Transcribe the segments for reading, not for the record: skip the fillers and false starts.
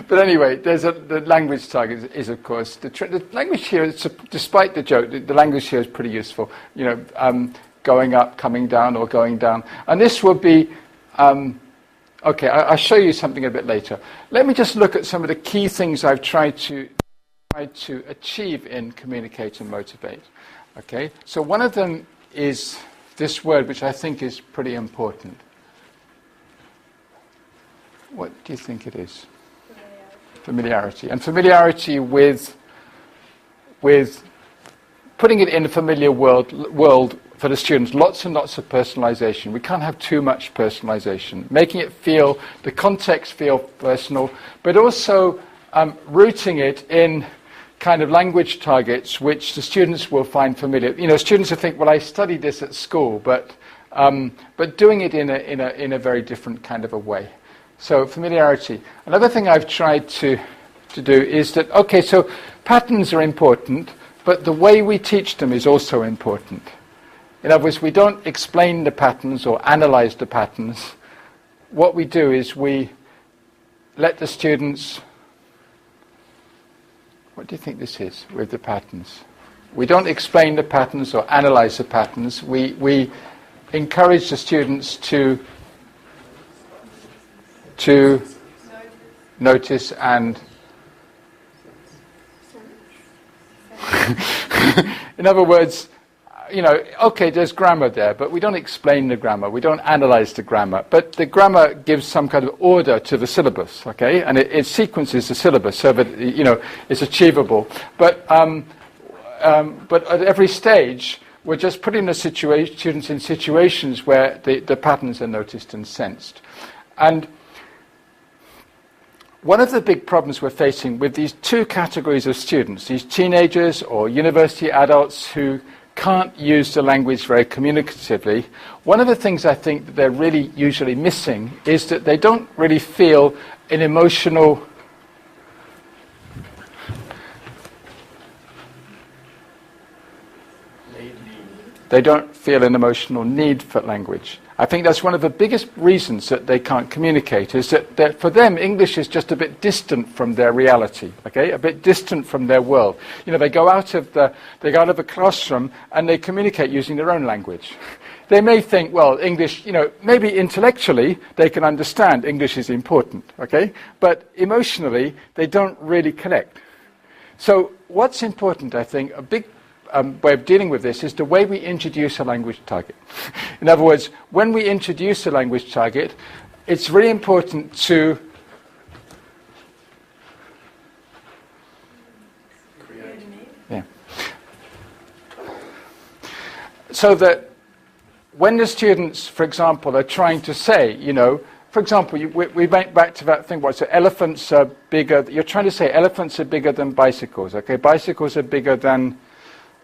But anyway, the language target is of course the language here. Despite the joke, the language here is pretty useful. You know, going up, coming down, or going down. And this will be. Okay, I'll show you something a bit later. Let me just look at some of the key things I've tried to achieve in communicate and motivate. Okay, so one of them is this word, which I think is pretty important. What do you think it is? Familiarity. And familiarity with putting it in a familiar world for the students, lots and lots of personalization. We can't have too much personalization. Making it feel, the context feel personal, but also rooting it in kind of language targets which the students will find familiar. You know, students will think, well, I studied this at school, but doing it in a very different kind of a way. So familiarity. Another thing I've tried to do is that, okay, so patterns are important, but the way we teach them is also important. In other words, we don't explain the patterns or analyze the patterns. What we do is we let the students... What do you think this is with the patterns? We don't explain the patterns or analyze the patterns. We encourage the students to notice and... In other words, you know, okay, there's grammar there, but we don't explain the grammar, we don't analyze the grammar, but the grammar gives some kind of order to the syllabus, okay, and it sequences the syllabus so that, you know, it's achievable. But at every stage, we're just putting the students in situations where the patterns are noticed and sensed. And one of the big problems we're facing with these two categories of students, these teenagers or university adults who can't use the language very communicatively, one of the things I think that they're really usually missing is that they don't really feel an emotional need for language. I think that's one of the biggest reasons that they can't communicate, is that for them, English is just a bit distant from their reality, okay? A bit distant from their world. You know, they go out of the classroom and they communicate using their own language. They may think, well, English, you know, maybe intellectually they can understand English is important, okay? But emotionally, they don't really connect. So what's important, I think, a big way of dealing with this is the way we introduce a language target. In other words, when we introduce a language target, it's really important to so that when the students, for example, are trying to say, you know, for example, we went back to that thing, so elephants are bigger, you're trying to say elephants are bigger than bicycles, okay? Bicycles are bigger than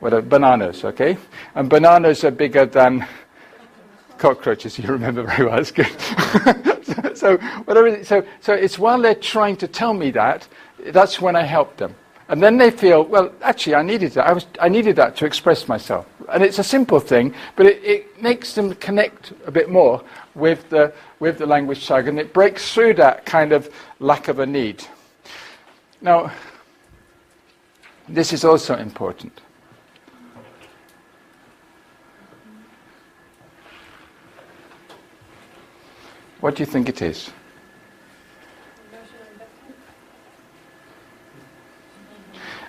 bananas, okay? And bananas are bigger than cockroaches. You remember very well. That's good. so it's while they're trying to tell me that's when I help them. And then they feel, well, actually, I needed that. I needed that to express myself. And it's a simple thing, but it makes them connect a bit more with the language tag, and it breaks through that kind of lack of a need. Now, this is also important. What do you think it is?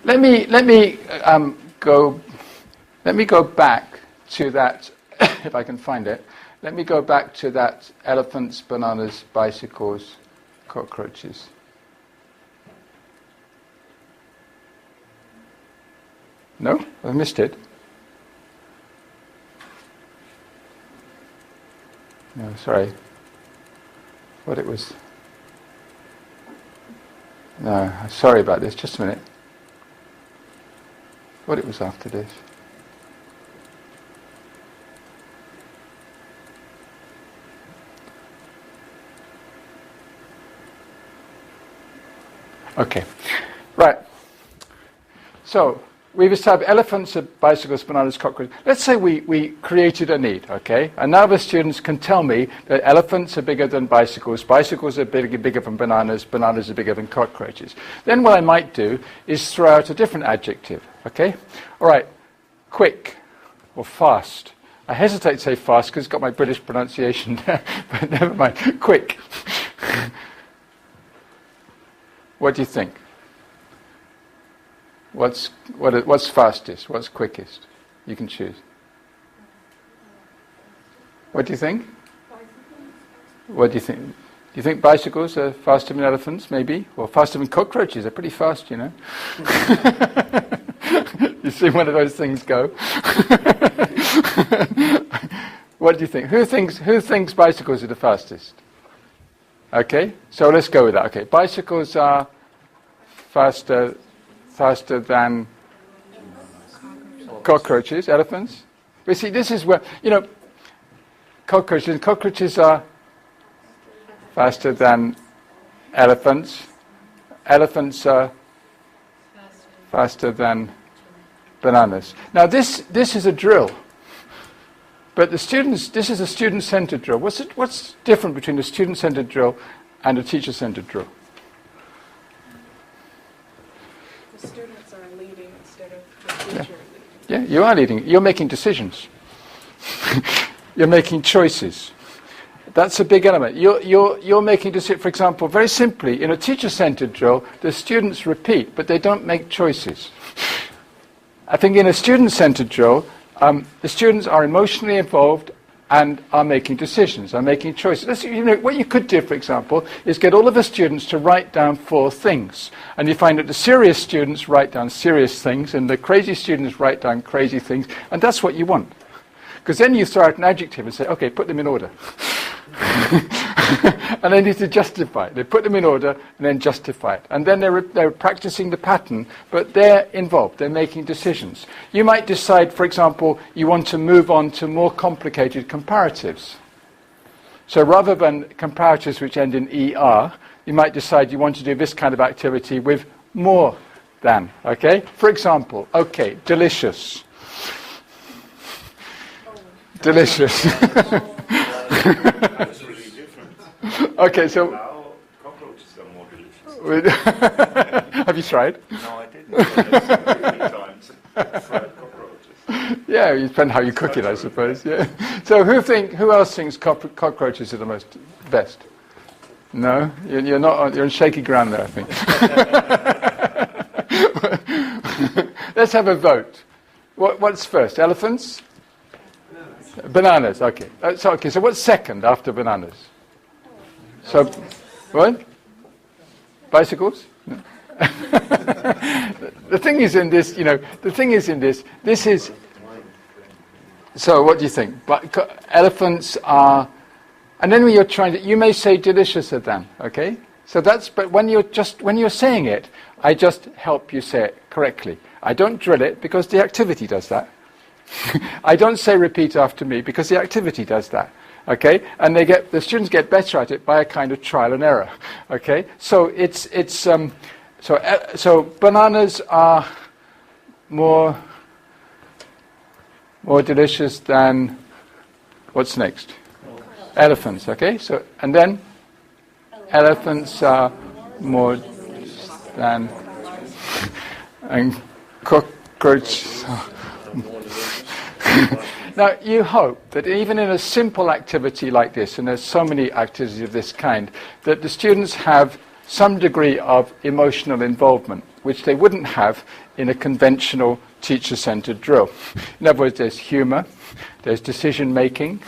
Let me go back to that, if I can find it. Let me go back to that elephants, bananas, bicycles, cockroaches. No? I missed it. No, sorry. What it was. No, sorry about this, just a minute. What it was after this. Okay, right. So, we've established elephants are bicycles, bananas, cockroaches. Let's say we created a need, okay? And now the students can tell me that elephants are bigger than bicycles, bicycles are bigger than bananas, bananas are bigger than cockroaches. Then what I might do is throw out a different adjective, okay? All right, quick or fast. I hesitate to say fast because it's got my British pronunciation there, but never mind. Quick. What do you think? What's fastest? What's quickest? You can choose. What do you think? What do you think? Do you think bicycles are faster than elephants, maybe? Or faster than cockroaches? They're pretty fast, you know. You see one of those things go. What do you think? Who thinks bicycles are the fastest? Okay, so let's go with that. Okay, bicycles are faster than cockroaches, elephants. But see, this is where, you know, cockroaches are faster than elephants. Elephants are faster than bananas. Now this is a drill. But this is a student-centered drill. What's different between a student-centered drill and a teacher-centered drill? The students are leading instead of the teacher leading. Yeah, you are leading. You're making decisions. You're making choices. That's a big element. You're making decisions. For example, very simply, in a teacher-centered drill, the students repeat, but they don't make choices. I think in a student-centered drill, the students are emotionally involved and are making decisions, are making choices. What you could do, for example, is get all of the students to write down 4 things. And you find that the serious students write down serious things and the crazy students write down crazy things. And that's what you want. Because then you throw out an adjective and say, okay, put them in order. And they need to justify it. They put them in order and then justify it. And then they're practicing the pattern, but they're involved. They're making decisions. You might decide, for example, you want to move on to more complicated comparatives. So rather than comparatives which end in ER, you might decide you want to do this kind of activity with more than. Okay? For example, okay, delicious. Delicious. That's really different. Okay, so Now cockroaches are more delicious. have you tried? No, I didn't. But many times fried cockroaches. Yeah, it depends how you cook it, I suppose. Yeah. So who else thinks cockroaches are the best? No, you're not. You're on shaky ground there, I think. Let's have a vote. What's first? Elephants? Bananas. Okay. So what's second after bananas? So, what? Bicycles? No. The thing is in this, this is, so what do you think? Elephants are, and then when you're trying to, you may say deliciouser than, okay? So but when you're saying it, I just help you say it correctly. I don't drill it because the activity does that. I don't say repeat after me because the activity does that. Okay, and the students get better at it by a kind of trial and error. Okay, so so bananas are more delicious than what's next? Elephants. Okay, so and then elephants are more than and cockroaches. Now, you hope that even in a simple activity like this, and there's so many activities of this kind, that the students have some degree of emotional involvement, which they wouldn't have in a conventional teacher-centered drill. In other words, there's humour, there's decision-making,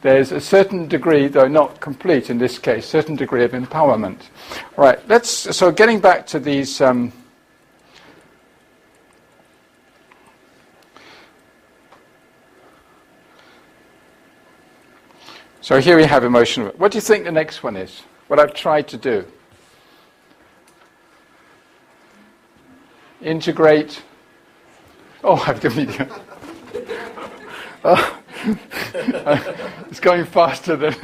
there's a certain degree, though not complete in this case, certain degree of empowerment. Right, so getting back to these... So here we have emotional. What do you think the next one is? What I've tried to do? Integrate. Oh, I've given you. Oh. It's going faster than.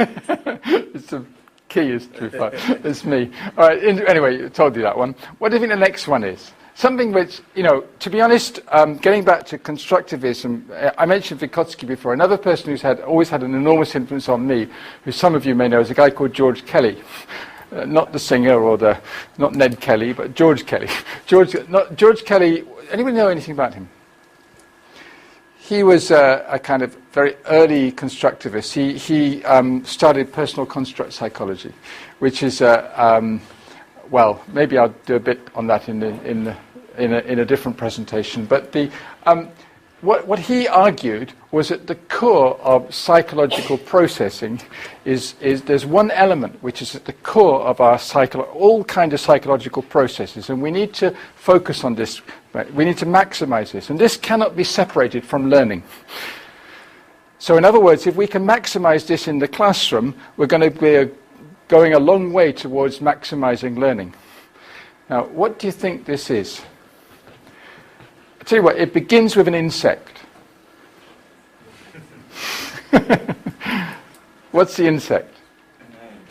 It's the key is too fast. It's me. All right. Anyway, I told you that one. What do you think the next one is? something which, to be honest, getting back to constructivism, I mentioned Vygotsky before. Another person who's always had an enormous influence on me, who some of you may know, is a guy called George Kelly. Not the singer not Ned Kelly, but George Kelly. George Kelly, anyone know anything about him? He was a kind of very early constructivist. He started personal construct psychology, which is well, maybe I'll do a bit on that in a different presentation. But what he argued was at the core of psychological processing is there's one element which is at the core of our all kinds of psychological processes, and we need to focus on this. Right? We need to maximize this, and this cannot be separated from learning. So in other words, if we can maximize this in the classroom, we're going to be going a long way towards maximizing learning. Now, what do you think this is? I'll tell you what, it begins with an insect. What's the insect?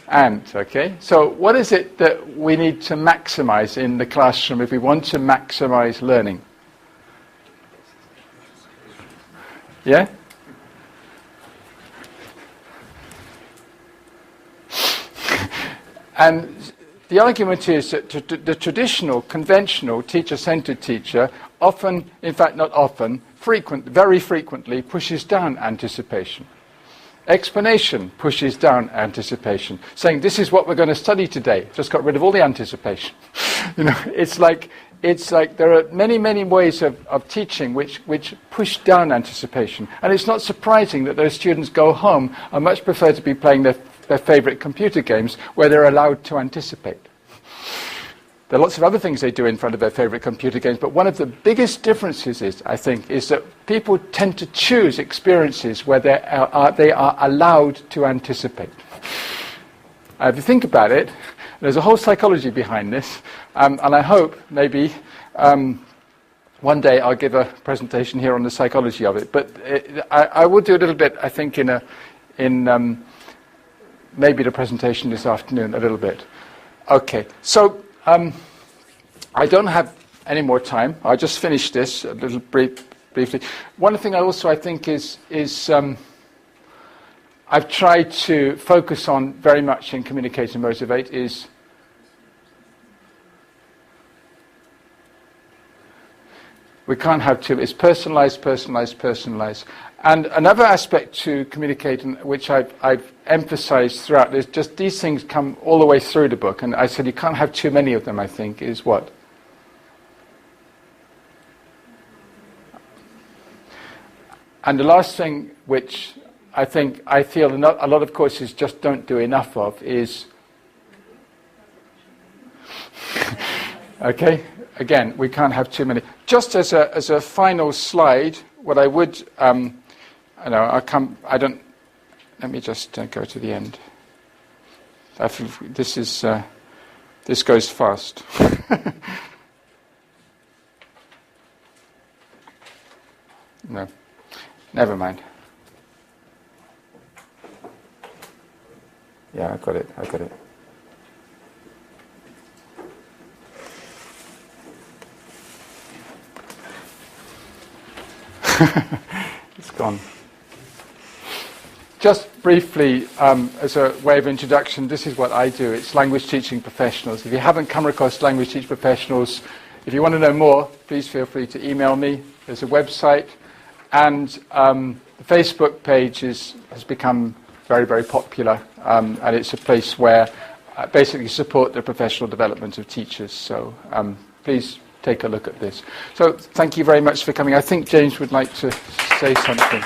Ant, okay? So what is it that we need to maximize in the classroom if we want to maximize learning? Yeah? And the argument is that the traditional, conventional teacher-centered teacher often, in fact not often, very frequently pushes down anticipation. Explanation pushes down anticipation, saying this is what we're going to study today. Just got rid of all the anticipation. It's like there are many ways of teaching which push down anticipation. And it's not surprising that those students go home and much prefer to be playing their favorite computer games where they're allowed to anticipate. There are lots of other things they do in front of their favorite computer games, but one of the biggest differences is that people tend to choose experiences where they are allowed to anticipate. If you think about it, there's a whole psychology behind this, and I hope maybe one day I'll give a presentation here on the psychology of it. But I will do a little bit, I think, in maybe the presentation this afternoon, a little bit. Okay, so I don't have any more time. I'll just finish this a little briefly. One thing I think is I've tried to focus on very much in Communicate and Motivate is we can't have two. It's personalized. And another aspect to Communicate, which I've emphasized throughout, is just these things come all the way through the book. And I said you can't have too many of them, I think, is what? And the last thing, which I feel a lot of courses just don't do enough of, is okay. Again, we can't have too many. Just as a final slide, what I would, let me just go to the end. I feel this goes fast. No, never mind. Yeah, I got it. It's gone. Just briefly, as a way of introduction, this is what I do. It's language teaching professionals. If you haven't come across language teaching professionals, if you want to know more, please feel free to email me. There's a website, and the Facebook page has become very, very popular, and it's a place where I basically support the professional development of teachers. So please take a look at this. So thank you very much for coming. I think James would like to say something.